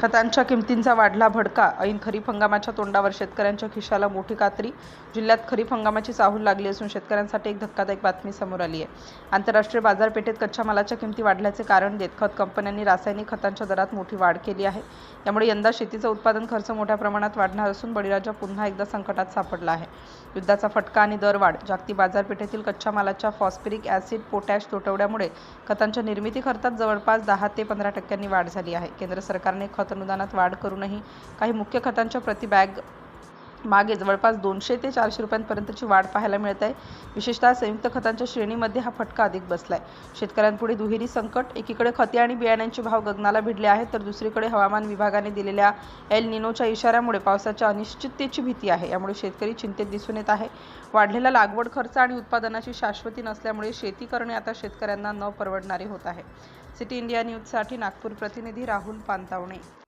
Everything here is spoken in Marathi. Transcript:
खतांच्या किमतींचा वाढला भडका. ऐन खरीप हंगामाच्या तोंडावर शेतकऱ्यांच्या खिशाला मोठी कात्री. जिल्ह्यात खरीप हंगामाची चाहूल लागली असून शेतकऱ्यांसाठी एक धक्कादायक बातमी समोर आली आहे. आंतरराष्ट्रीय बाजारपेठेत कच्च्या मालाच्या किमती वाढल्याचे कारण देत खत कंपन्यांनी रासायनिक खतांच्या दरात मोठी वाढ केली आहे. यामुळे यंदा शेतीचा उत्पादन खर्च मोठ्या प्रमाणात वाढणार असून बळीराजा पुन्हा एकदा संकटात सापडला आहे. युद्धाचा फटका आणि दरवाढ. जागतिक बाजारपेठेतील कच्च्या मालाच्या फॉस्फरिक ॲसिड, पोटॅश तुटवड्यामुळे खतांच्या निर्मिती खर्चात जवळपास 10 ते 15% वाढ झाली आहे. केंद्र सरकारने खत अनुदानात वाढ करूनही काही मुख्य खतांच्या प्रति बॅग मागे जवळपास 200 ते 400 रुपयांपर्यंतची वाढ पाहायला मिळत आहे. विशेषतः संयुक्त खतांच्या श्रेणीमध्ये हा फटका अधिक बसलाय. शेतकऱ्यांपुढे दुहेरी संकट. एकीकडे खते आणि बियाण्यांचे भाव गगनाला भिडले आहेत, तर दुसरीकडे हवामान विभागाने दिलेल्या एल निनोच्या इशाऱ्यामुळे पावसाच्या अनिश्चिततेची भीती आहे. यामुळे शेतकरी चिंतेत दिसून येत आहे. वाढलेला लागवड खर्च आणि उत्पादनाची शाश्वती नसल्यामुळे शेती करणे आता शेतकऱ्यांना न परवडणारे होत आहे. सिटी इंडिया न्यूजसाठी नागपूर प्रतिनिधी राहुल पानतावणे.